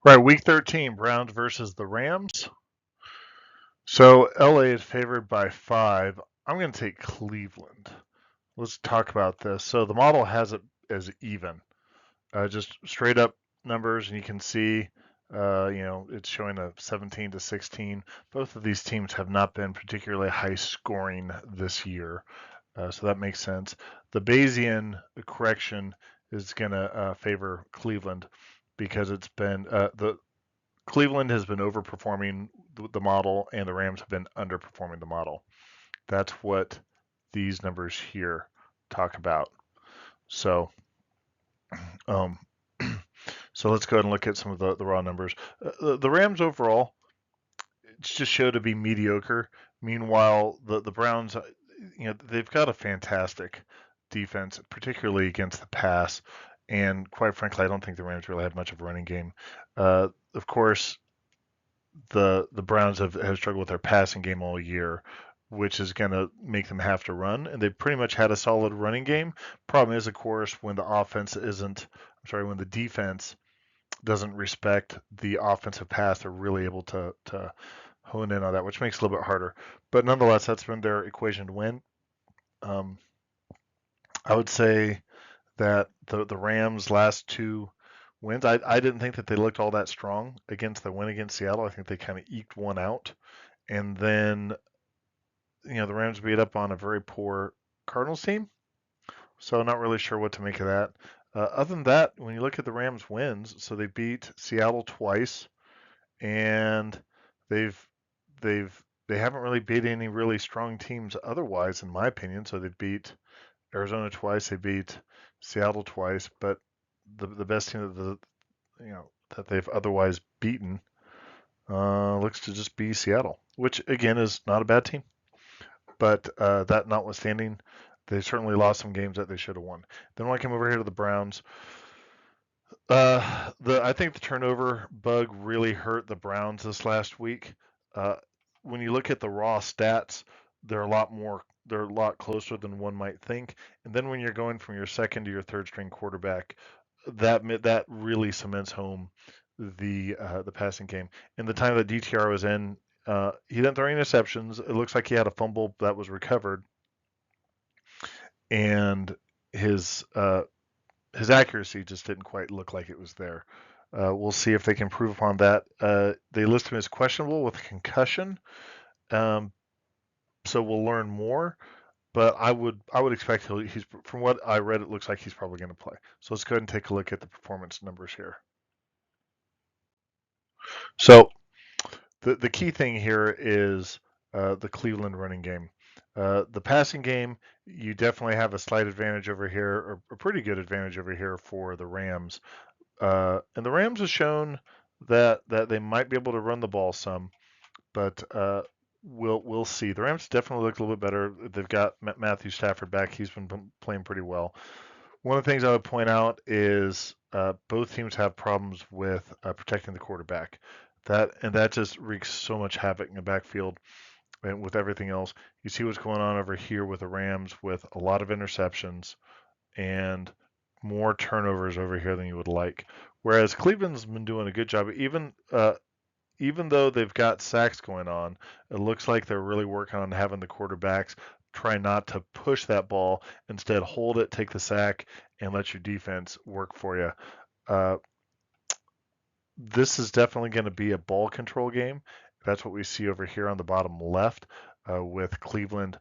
Right, week 13, Browns versus the Rams. So LA is favored by 5. I'm going to take Cleveland. Let's talk about this. So the model has it as even, just straight up numbers, and you can see, it's showing a 17-16. Both of these teams have not been particularly high scoring this year, so that makes sense. The Bayesian correction is going to favor Cleveland because it's been the Cleveland has been overperforming the model, and the Rams have been underperforming the model. That's what these numbers here talk about. So, um, so let's go ahead and look at some of the raw numbers. The Rams overall just show to be mediocre. Meanwhile, the Browns, they've got a fantastic defense, particularly against the pass. And quite frankly, I don't think the Rams really have much of a running game. Of course, the Browns have struggled with their passing game all year, which is going to make them have to run. And they pretty much had a solid running game. Problem is, of course, when when the defense doesn't respect the offensive pass, they're really able to hone in on that, which makes it a little bit harder. But nonetheless, that's been their equation to win. Um, I would say that the Rams' last two wins, I didn't think that they looked all that strong against the win against Seattle. I think they kind of eked one out. And then, the Rams beat up on a very poor Cardinals team. So not really sure what to make of that. Other than that, when you look at the Rams' wins, so they beat Seattle twice, and they've they haven't really beat any really strong teams otherwise, in my opinion. So they beat Arizona twice, they beat Seattle twice, but the best team that they've otherwise beaten looks to just be Seattle, which again is not a bad team. But that notwithstanding, they certainly lost some games that they should have won. Then when I came over here to the Browns, I think the turnover bug really hurt the Browns this last week. Uh, when you look at the raw stats, they're a lot more. They're a lot closer than one might think. And then when you're going from your second to your third string quarterback, that really cements home the passing game. In the time that DTR was in, he didn't throw any interceptions. It looks like he had a fumble that was recovered, and his uh, his accuracy just didn't quite look like it was there. We'll see if they can improve upon that. They list him as questionable with a concussion, um, so we'll learn more. But I would expect he's from what I read, it looks like he's probably going to play. So let's go ahead and take a look at the performance numbers here. So the key thing here is the Cleveland running game. The passing game, you definitely have a slight advantage over here, or a pretty good advantage over here for the Rams. And the Rams have shown that they might be able to run the ball some, but we'll see. The Rams definitely look a little bit better. They've got Matthew Stafford back. He's been playing pretty well. One of the things I would point out is both teams have problems with protecting the quarterback. That just wreaks so much havoc in the backfield and with everything else. You see what's going on over here with the Rams with a lot of interceptions and more turnovers over here than you would like. Whereas Cleveland's been doing a good job, even though they've got sacks going on, it looks like they're really working on having the quarterbacks try not to push that ball, instead hold it, take the sack, and let your defense work for you. Uh, this is definitely going to be a ball control game. That's what we see over here on the bottom left, with Cleveland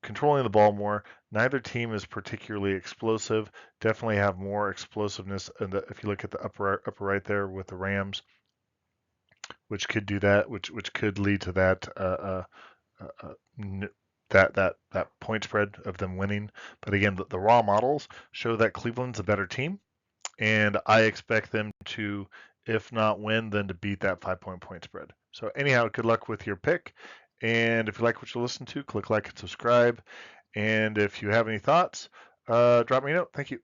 controlling the ball more. Neither team is particularly explosive. Definitely have more explosiveness. And if you look at the upper right there with the Rams, which could do that, which could lead to that point spread of them winning. But again, the raw models show that Cleveland's a better team, and I expect them to, if not win, then to beat that 5 point spread. So anyhow, good luck with your pick. And if you like what you listen to, click like and subscribe. And if you have any thoughts, drop me a note. Thank you.